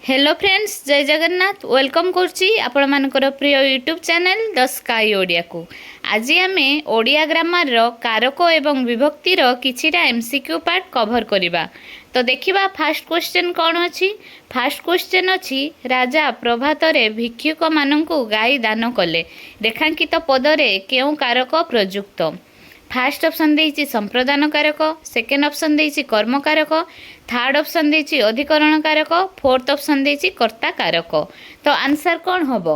Hello friends, जय Jagannath. Welcome करछि आपण मानकर प्रिय YouTube channel the sky Odia को। आज आमे ओडिया ग्रामर रो कारक एवं विभक्ति रो किछिटा एमसीक्यू पार्ट कवर करिबा। तो देखिबा फर्स्ट क्वेश्चन कोन अछि। फर्स्ट क्वेश्चन अछि, राजा प्रभातरे भिक्षुक माननकु गाई दान कले। रेखांकित पदरे केउ कारक प्रयुक्त। फास्ट ऑप्शन देइछि संप्रदान कारक, सेकेंड ऑप्शन देइछि कर्म कारक, थर्ड ऑप्शन देइछि अधिकरण कारक, फोर्थ ऑप्शन देइछि कर्ता कारक। तो आंसर कौन होबो?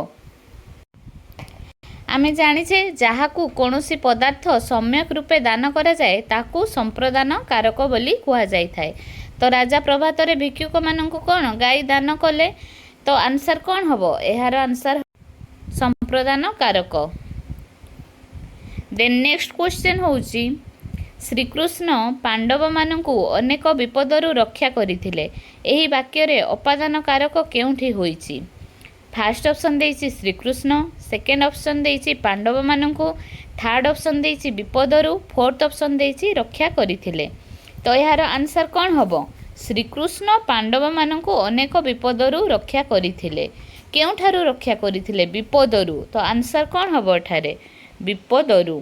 आमे जानिछे जहाकू कोनोसी पदार्थ सम्यक रूपे दान करा जाए ताकू संप्रदान कारक बोली कुहा जाय थाए। तो राजा प्रभातरे भिक्षुक माननकु कोन गाई दान कले। तो आंसर कौन होबो? एहार आंसर संप्रदान कारक। देन नेक्स्ट क्वेश्चन होउची, श्रीकृष्ण पांडव माननकु अनेक विपदरु रक्षा करिथिले। एही वाक्य रे अपादान कारक केउठी होईची? फर्स्ट ऑप्शन देइछि श्रीकृष्ण, सेकेंड ऑप्शन देइछि पांडव माननकु, थर्ड ऑप्शन देइछि विपदरु, फोर्थ ऑप्शन देइछि रक्षा करिथिले। तो यार आंसर कौन होबो? श्रीकृष्ण पांडव माननकु अनेक विपदरु रक्षा करिथिले। केउठारु रक्षा करिथिले? विपदरु। तो आंसर कौन होबो एठारे? विपदरु।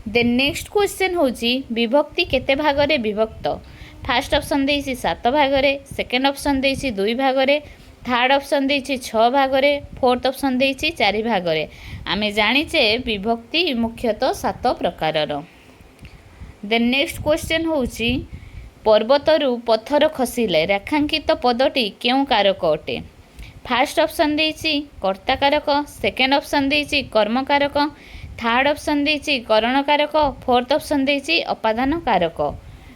देन नेक्स्ट क्वेश्चन होची, विभक्ति केते भागरे विभक्त? फर्स्ट ऑप्शन देइछि 7 भागरे, सेकेंड ऑप्शन देइछि 2 भागरे, थर्ड ऑप्शन देइछि 6 भागरे, फोर्थ ऑप्शन देइछि 4 भागरे। आमे जानिचे विभक्ति मुख्यतः 7 प्रकारर। देन नेक्स्ट क्वेश्चन होची, पर्वतरु पत्थर खसिले रेखांकित पदटी केउ कारक अटे? फास्ट ऑप्शन देइछि कर्ता कारक, सेकेंड ऑप्शन देइछि कर्म कारक, थर्ड ऑप्शन देइछि करण कारक, फोर्थ ऑप्शन देइछि अपादान कारक।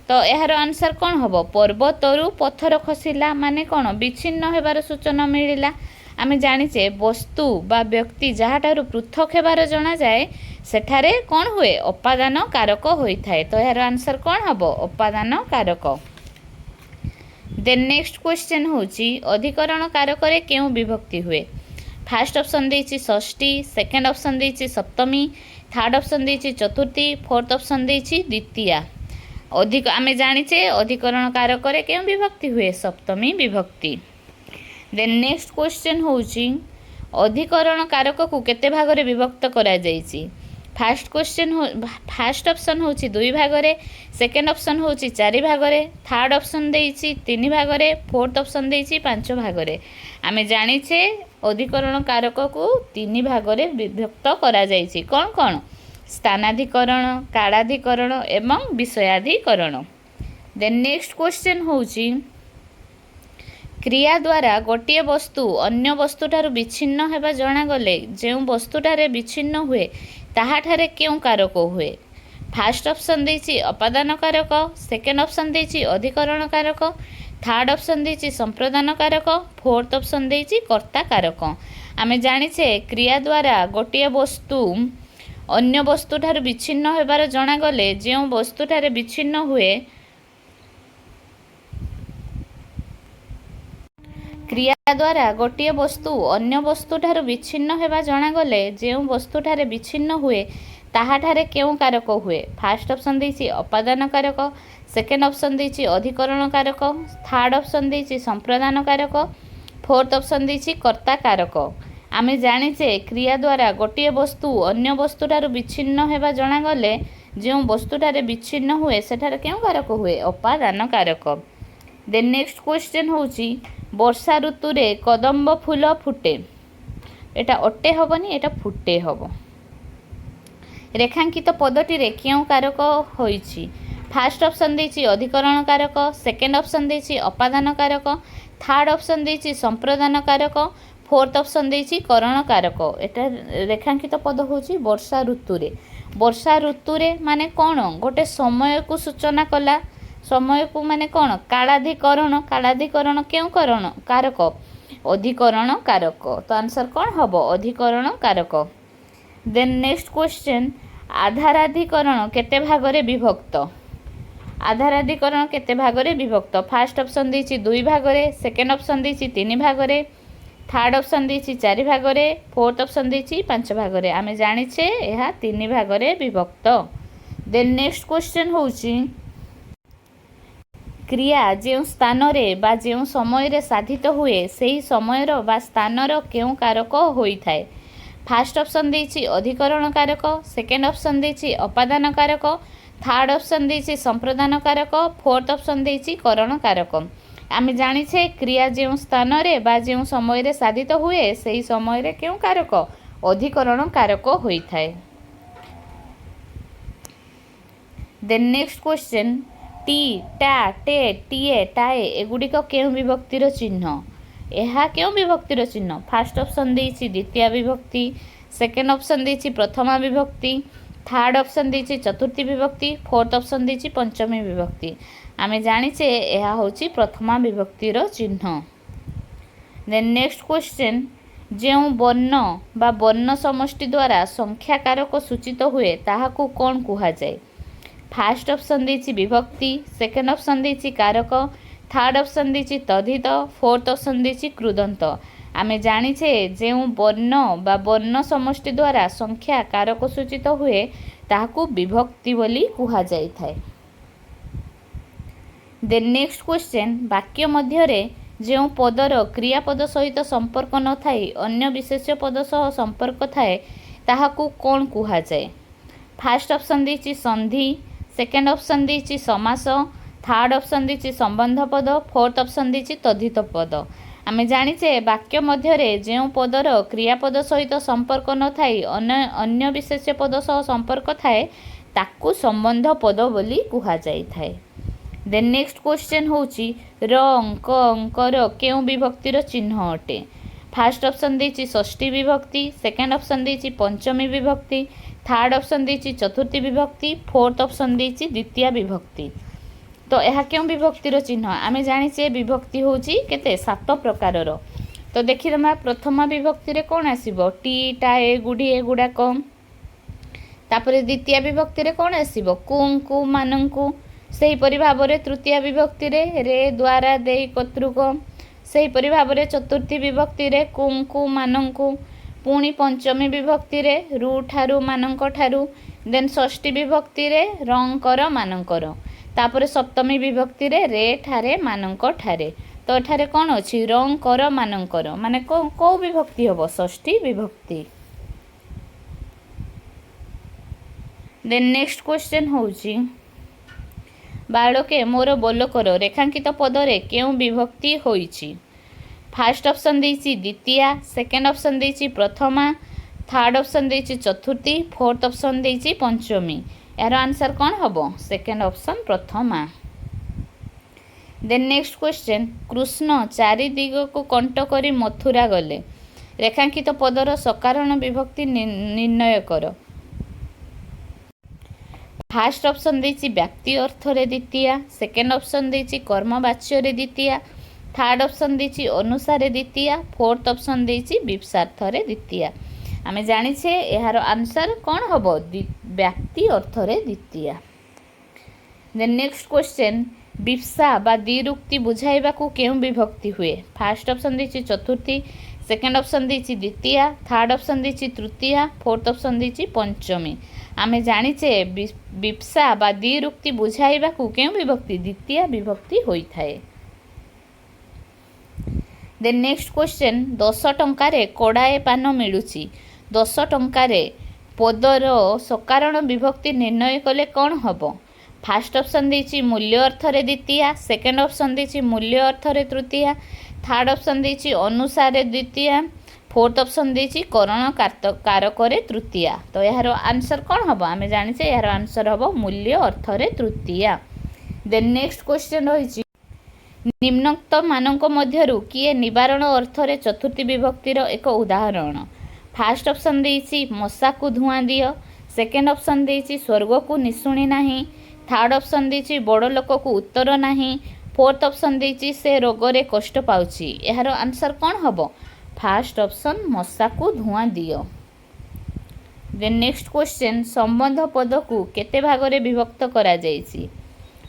तो यार आंसर कौन होबो? पर्वतरु पत्थर खसिला माने कोन? विच्छिन्न हेबार सूचना मिलिला। आमे जानिचे वस्तु बा व्यक्ति जहाटारु पृथक हेबार जणा जाए सेठारे कोन हुए? अपादान कारक होई थाए। तो यार आंसर कौन होबो? अपादान कारक। देन नेक्स्ट क्वेश्चन होची, अधिकरण कारक रे केउ विभक्ति हुए? फर्स्ट ऑप्शन देइछि षष्ठी, सेकेंड ऑप्शन देइछि सप्तमी, थर्ड ऑप्शन देइछि चतुर्थी, फोर्थ ऑप्शन देइछि द्वितीया। अधिक आमे जानिचे अधिकरण कारक रे केउ विभक्ति हुए? सप्तमी विभक्ति। देन नेक्स्ट क्वेश्चन होची, अधिकरण कारक को केते भागरे विभक्त करा जाइछि? फर्स्ट ऑप्शन होची 2 भागरे, सेकेंड ऑप्शन होची 4 भागरे, थर्ड ऑप्शन देइछि 3 भागरे, फोर्थ ऑप्शन देइछि 5 भागरे। आमे जानिछे अधिकरण कारक को 3 भागरे विभक्त करा जाइछि। कोन कोन? स्थानाधिकरण, कालाधिकरण एवं विषयाधिकरण। देन नेक्स्ट क्वेश्चन होची, क्रिया द्वारा गोटे वस्तु अन्य वस्तुठारु विच्छिन्न हेबा जणा गले जेउ वस्तुठारे विच्छिन्न हुए ताहाठारे केउ कारक हुए? फर्स्ट ऑप्शन देइछि अपादान कारक, सेकेंड ऑप्शन देइछि अधिकरण कारक, थर्ड ऑप्शन देइछि संप्रदान कारक, फोर्थ ऑप्शन देइछि कर्ता कारक। आमे जानिछे क्रिया द्वारा गोटे वस्तु अन्य वस्तुठारु विच्छिन्न हेबार जणा गले जेउ वस्तुठारे विच्छिन्न हुए क्रिया द्वारा गोटे वस्तु अन्य वस्तुठारु विच्छिन्न हेबा जणा गले जेउ वस्तुठारे विच्छिन्न हुए ताहाठारे केउ कारक हुए? फर्स्ट ऑप्शन देइछि अपादान कारक, सेकेंड ऑप्शन देइछि अधिकरण कारक, थर्ड ऑप्शन देइछि संप्रदान कारक, फोर्थ ऑप्शन देइछि कर्ता कारक। आमे जानिचे क्रिया द्वारा गोटे वस्तु अन्य वस्तुठारु विच्छिन्न हेबा जणा गले जेउ वस्तुठारे विच्छिन्न हुए सेठारे केउ कारक हुए? अपादान कारक। देन नेक्स्ट क्वेश्चन होची, वर्षा ऋतु रे कदम्ब फूल फुटे। एटा अटे हबनी, एटा फुटे हबो। रेखांकित पदटी रे केउ कारक होईची? फर्स्ट ऑप्शन देइछि अधिकरण कारक, सेकेंड ऑप्शन देइछि अपादान कारक, थर्ड ऑप्शन देइछि संप्रदान कारक, फोर्थ ऑप्शन देइछि करण कारक। एटा रेखांकित पद होची वर्षा ऋतु रे। वर्षा ऋतु रे माने कोन? गोटे समय को सूचना कला। समय को माने कोन? कालाधिकरण। कालाधिकरण केउ करण कारक? अधिकरण कारक। तो आंसर कौन होबो? अधिकरण कारक। देन नेक्स्ट क्वेश्चन, आधाराधिकरण केते भागरे विभक्त? आधाराधिकरण केते भागरे विभक्त? फर्स्ट ऑप्शन देइछि 2 भागरे, सेकेंड ऑप्शन देइछि 3 भागरे, थर्ड ऑप्शन देइछि 4 भागरे, फोर्थ ऑप्शन देइछि 5 भागरे। आमे जानिछे एहा 3 भागरे विभक्त। देन नेक्स्ट क्वेश्चन होउछि, क्रिया जो स्थान बा जो समय साधित हुए से समयर बा स्थानर क्यों कारक होता है। फास्ट ऑप्शन देछि अधिकरण कारक, सेकेंड ऑप्शन देछि अपादान कारक, थर्ड ऑप्शन देछि संप्रदान कारक, फोर्थ ऑप्शन देछि करण कारक। आम जानिछे क्रिया जो स्थान बा जो समय साधित हुए से समय क्यों कारक अधिकरण कारक होता है। देन नेक्स्ट क्वेश्चन टी टा टे टीए टाए एगुड़िक क्यों विभक्तिर चिन्ह। यह क्यों विभक्तिर चिन्ह। फास्ट ऑप्शन देछि द्वितीय विभक्ति, सेकेंड ऑप्शन देछि प्रथमा विभक्ति, थर्ड ऑप्शन देछि चतुर्थी विभक्ति, फोर्थ ऑप्शन देछि पंचमी विभक्ति। आमे जानिछे यह होछि प्रथमा विभक्तिर चिन्ह। देन नेक्स्ट क्वेश्चन जो वर्ण बा वर्ण समष्टि द्वारा संख्या कारक सूचित हुए ताहाकू कौन कुहा जाए। फास्ट ऑप्शन देछि विभक्ति, सेकेंड ऑप्शन देछि कारक, थर्ड ऑप्शन देछि तद्धित, फोर्थ ऑप्शन देछि कृदंत। आमे जानिछे जो वर्ण बा वर्ण समष्टि द्वारा संख्या कारक सूचित हुए ताहाकू विभक्ति बोली कुहा जाइथाय। देन नेक्स्ट क्वेश्चन वाक्य मध्यरे जो पदर क्रियापद सहित संपर्क न थाई अन्य विशेष्य पद सह संपर्क थाए ताहाकू कौन कुहा जाए। फास्ट ऑप्शन देछि संधि, सेकेंड ऑप्शन देछि समास, थर्ड ऑप्शन देछि संबंध पद, फोर्थ ऑप्शन देछि तद्धित पद। आमे जानिछे वाक्य मध्यरे जो पदर क्रियापद सहित संपर्क न थाई अन्य विशेष्य पद सह संपर्क थाए ताकू संबंध पद बोली कुहा जाइथाय। देन नेक्स्ट क्वेश्चन होची र अंक अंकर क्यों विभक्तिर चिन्ह अटे। फास्ट ऑप्शन देछि षष्ठी विभक्ति, सेकेंड ऑप्शन देछि पंचमी विभक्ति, थर्ड ऑप्शन देछि चतुर्थी विभक्ति, फोर्थ ऑप्शन देछि द्वितीय विभक्ति। तो यह क्यों विभक्तिर चिन्ह। आमे जानिछे विभक्ति होची केते 7 प्रकारर। तो देखिदमा प्रथमा विभक्ति रे कोन आसीबो टी टाए गुडी एगुडाक। तापरे द्वितीय विभक्ति रे कोन आसीबो कुं कु मानंकु। सेही परि भाबरे तृतीय विभक्ति रे रे द्वारा देई कतृक। सेही परि भाबरे चतुर्थी विभक्ति रे कुं कु मानंकु। पुणी पंचमी विभक्ति रे रु ठारु मानंक ठारु। देन षष्ठी विभक्ति रे रंकर मानंकर। तापरे सप्तमी विभक्ति रे रे ठारे मानंक ठारे। तो एठारे कौन अच्छी रंकर मानंकर माने को विभक्ति हम षष्ठी विभक्ति। देन नेक्स्ट क्वेश्चन होची बाळके मोर बोलकर रेखांकित पदरे क्यों विभक्ति होईची। फास्ट ऑप्शन देछि द्वितीय, सेकेंड ऑप्शन देछि प्रथमा, थर्ड ऑप्शन देछि चतुर्थी, फोर्थ ऑप्शन देछि पंचमी। यार आंसर कौन हम सेकेंड ऑप्शन प्रथमा। देन नेक्स्ट क्वेश्चन कृष्ण चारि दिग को कंट करी मथुरा गले रेखांकित पदर सकारण विभक्ति निर्णय कर। फास्ट ऑप्शन देछि व्यक्ति अर्थ रे द्वितीय, सेकेंड ऑप्शन देछि कर्मवाच्य रे द्वितीय, थर्ड ऑप्शन देछि अनुसार द्वितीय, फोर्थ ऑप्शन देछि विप्सार्थ रे द्वितीय। आमे जानिछे यार आंसर कौन हम व्यक्ति अर्थ रे द्वितीय। देन नेक्स्ट क्वेश्चन विप्सा बा द्विरुक्ति बुझाइबा को केउ विभक्ति हुए। फास्ट ऑप्शन देछि चतुर्थी, सेकेंड ऑप्शन देछि द्वितीय, थर्ड ऑप्शन देछि तृतीय, फोर्थ ऑप्शन देछि पंचमी। आमे जानिछे विप्सा बा द्विरुक्ति बुझाइबा को केउ विभक्ति द्वितीय विभक्ति होई थाए। देन नेक्स्ट क्वेश्चन 10 टंकारे कोड़ाए पान मिलुची 10 टंकारे पदर सकारण विभक्ति निर्णय कले कौन हम। फास्ट ऑप्शन देछि मूल्य अर्थ रे द्वितीय, सेकेंड ऑप्शन देछि मूल्य अर्थ रे तृतीय, थर्ड ऑप्शन देछि अनुसार रे द्वितीय, फोर्थ ऑप्शन देछि करण कारक रे तृतीय। तो यार आंसर कौन हम आमे जानिछे यार आंसर हम मूल्य अर्थ रे तृतीय। देन नेक्स्ट क्वेश्चन रहिछि निम्नोक्त मानक मध्यरु किए निवारण अर्थ रे चतुर्थी विभक्तिर एक उदाहरण। फास्ट ऑप्शन देछि मशा को धुआं दियो, सेकेंड ऑप्शन देछि स्वर्ग को निशुणी नाही, थर्ड ऑप्शन देछि बड़ लोक को उत्तर नाही, फोर्थ ऑप्शन देछि से रोग रे कष्ट पाउछि। यार आंसर कौन हम फास्ट ऑप्शन मशा को धुआं दियो। देन नेक्स्ट क्वेश्चन संबंध पद को केते भाग रे विभक्त करा जायछि।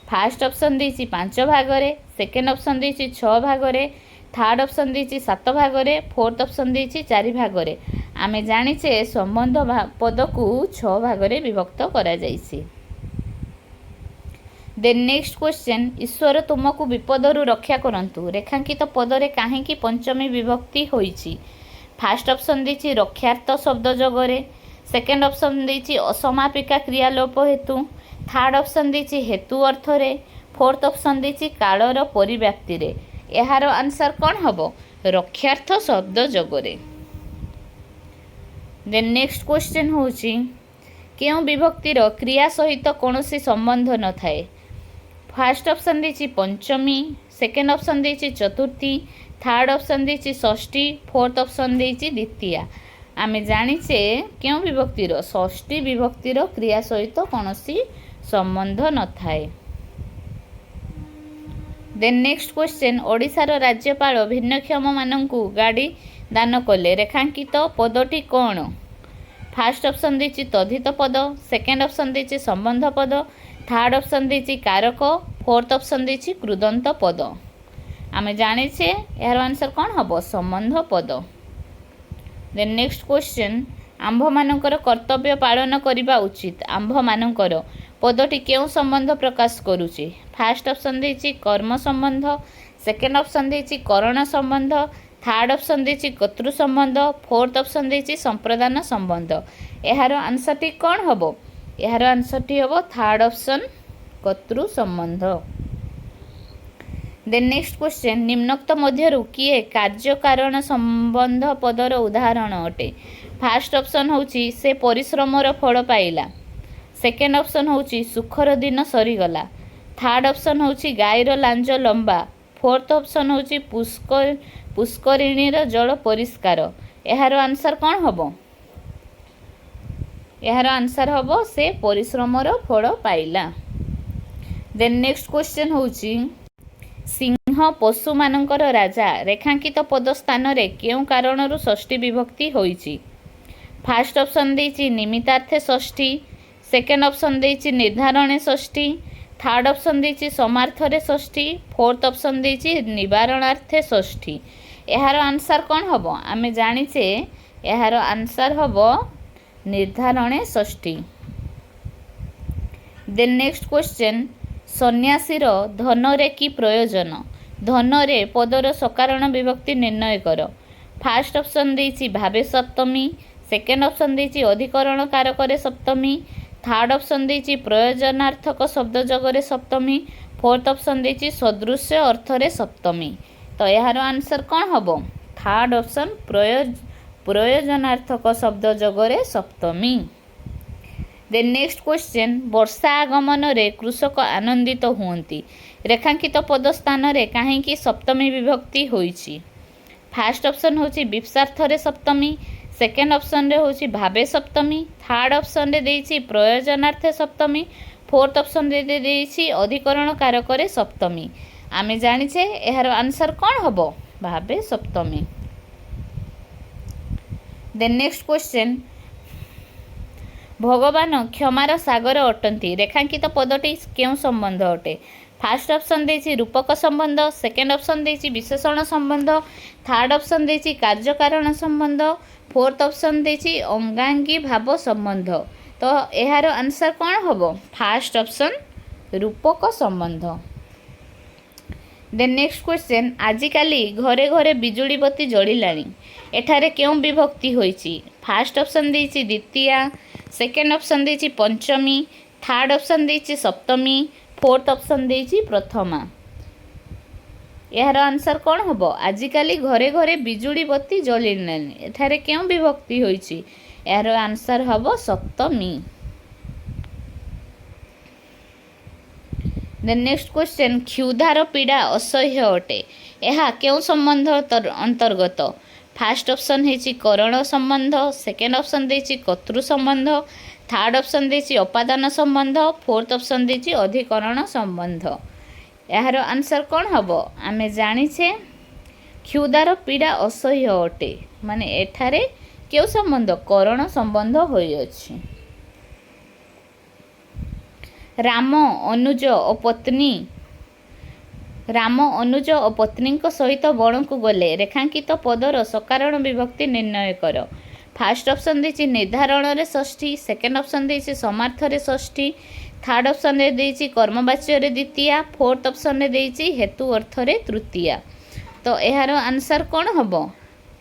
फास्ट ऑप्शन देछि 5 भाग रे, सेकेंड ऑप्शन देछि 6 भाग रे, थर्ड ऑप्शन देछि 7 भाग रे, फोर्थ ऑप्शन देछि 4 भाग रे। आमे जानिछे संबंध पद को 6 भाग रे विभक्त करा जायछि। देन नेक्स्ट क्वेश्चन ईश्वर तुमको विपदरू रक्षा करंतु रेखांकित पदरे काहेकि पंचमी विभक्ति होईची। फास्ट ऑप्शन देछि रक्षार्थ शब्द जगरे, सेकेंड ऑप्शन देछि असमापिका क्रियालोप हेतु, थर्ड ऑप्शन देछि हेतु अर्थरे, फोर्थ ऑप्शन देछि कालर परिव्याप्ति रे। एहार आंसर कौन हबो रक्षार्थ शब्द जगरे। देन नेक्स्ट क्वेश्चन होछि केउ विभक्तिर क्रिया सहित कौनसी संबंध न थाए। फास्ट ऑप्शन देछि पंचमी, सेकेंड ऑप्शन देछि चतुर्थी, थर्ड ऑप्शन देछि षष्ठी, फोर्थ ऑप्शन देछि द्वितीया। आमे जानिचे केउ विभक्तिर षष्ठी विभक्तिर क्रिया सहित कौनसी संबंध न थाए। देन नेक्स्ट क्वेश्चन ओडिशार राज्यपाल भिन्नक्षम माननकु गाड़ी दान कले रेखांकित पदटी कौन। फास्ट ऑप्शन देछि तद्धित पद, सेकेंड ऑप्शन देछि संबंध पद, थर्ड ऑप्शन देछि कारक, फोर्थ ऑप्शन देछि कृदंत पद। आमे जानिछे यार आंसर कौन हबो संबंध पद। देन नेक्स्ट क्वेश्चन आंभ मानकर कर्तव्य पालन करिबा उचित आंभ मानकर पदटी केउ संबंध प्रकाश करुछि। फास्ट ऑप्शन देछि कर्म संबंध, सेकेंड ऑप्शन देछि करण संबंध, थर्ड ऑप्शन देछि कर्तृ संबंध, फोर्थ ऑप्शन देछि संप्रदान संबंध। एहार आंसर टी कौन हबो एहार आंसर टी हबो थर्ड ऑप्शन कर्तृ संबंध। देन नेक्स्ट क्वेश्चन निम्नोक्त मध्यरु किए कार्य कारण संबंध पदर उदाहरण अटे। फास्ट ऑप्शन होछि से परिश्रमर फल पाइला, सेकेंड ऑप्शन होछि सुखर दिन सरीगला, थर्ड ऑप्शन होछि गाईर लांज लंबा, फोर्थ ऑप्शन होछि पुष्करिणीर जल परिष्कार। एहार आंसर कौन हबो एहार आंसर हबो से परिश्रमर फल पाइला। देन नेक्स्ट क्वेश्चन होछि सिंह पशु मानकर राजा रेखांकित पद स्थान रे केउ कारणरू षष्ठी विभक्ति होईची। फास्ट ऑप्शन देछि निमित्तार्थे षष्ठी, सेकेंड ऑप्शन देछि निर्धारणे षष्ठी, थर्ड ऑप्शन देछि समार्थरे षष्ठी, फोर्थ ऑप्शन देछि निवारणार्थे षष्ठी। एहार आंसर कौन हबो आमे जानिचे एहार आंसर हबो निर्धारणे षष्ठी। देन नेक्स्ट क्वेश्चन सन्यासीर धनरे की प्रयोजन धनरे पदर सकारण विभक्ति निर्णय कर। फास्ट ऑप्शन देछि भावे सप्तमी, सेकेंड ऑप्शन देछि अधिकरण कारकरे सप्तमी, थर्ड ऑप्शन देछि प्रयोजनार्थक शब्द जगरे सप्तमी, फोर्थ ऑप्शन देछि सदृश्य अर्थरे सप्तमी। तो यार आंसर कौन हबो थर्ड ऑप्शन प्रयोजनार्थक शब्द जगरे सप्तमी। देन नेक्स्ट क्वेश्चन वर्षा आगमन रे कृषक आनंदित हुअंती रेखांकित पद स्थान रे काहेकि सप्तमी विभक्ति होईची। फास्ट ऑप्शन होची विप्सार्थरे सप्तमी, सेकेंड ऑप्शन रे होची भावे सप्तमी, थर्ड ऑप्शन रे देछि प्रयोजनार्थे सप्तमी, फोर्थ ऑप्शन रे देछि अधिकरण कारकरे सप्तमी। आमे जानिछे एहार आंसर कौन हबो भावे सप्तमी। देन नेक्स्ट क्वेश्चन भगवान क्षमार सागर अटंती रेखांकित पदटी केउ संबंध अटे। फास्ट ऑप्शन देछि रूपक संबंध, सेकेंड ऑप्शन देछि विशेषण संबंध, थर्ड ऑप्शन देछि कार्य कारण संबंध, फोर्थ ऑप्शन देछि अंगांगी भाव संबंध। तो एहार आंसर कौन हबो फास्ट ऑप्शन रूपक संबंध। देन नेक्स्ट क्वेश्चन आजिकाली घरे घरे बिजुली बत्ती जलिलाणी एठारे केउ विभक्ति होईची। फास्ट ऑप्शन देछि द्वितीया, सेकेंड ऑप्शन देछि पंचमी, थर्ड ऑप्शन देछि सप्तमी, फोर्थ ऑप्शन देछि प्रथमा। यार आंसर कौन हबो आजिकाली घरे घरे बिजुली बत्ती जलिलाणी एठारे केउ विभक्ति होईची। यार आंसर हबो सप्तमी। देन नेक्स्ट क्वेश्चन क्षुधार पीड़ा असह्य अटे यह केउ संबंध अंतर्गत। फास्ट ऑप्शन है करण संबंध, सेकेंड ऑप्शन देछि कर्तृ संबंध, थर्ड ऑप्शन देछि अपादान संबंध, फोर्थ ऑप्शन देछि अधिकरण संबंध। यार आंसर कौन हबो आमे जानिछे क्षुधार पीड़ा असह्य अटे माने एठारे केउ संबंध करण संबंध होई अछि। राम अनुज और पत्नी सहित बण को गले रेखांकित पदर सकारण विभक्ति निर्णय कर। फास्ट ऑप्शन देछि निर्धारण रे षष्ठी, सेकेंड ऑप्शन देछि समार्थ रे षष्ठी, थर्ड ऑप्शन रे देइछि कर्मवाच्य रे द्वितीया, फोर्थ ऑप्शन रे देइछि हेतु अर्थ रे तृतीया। तो एहार आंसर कौन हबो?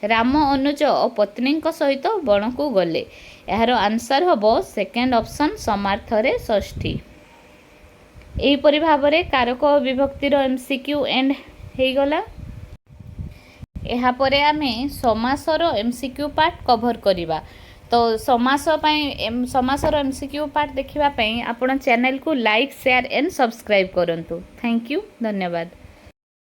राम अनुज और पत्नी सहित बण को गले। यार आंसर हबो सेकेंड ऑप्शन समार्थ रे षष्ठी। एहीपरि भाबरे कारक विभक्तिर एमसीक्यू एंड हे गला। एहा परे आमे समासर एमसीक्यू पार्ट कवर करिबा। तो समासर एमसीक्यू पार्ट देखिबा पई आपण चैनल को लाइक शेयर एंड सब्सक्राइब करंतु। थैंक यू, धन्यवाद।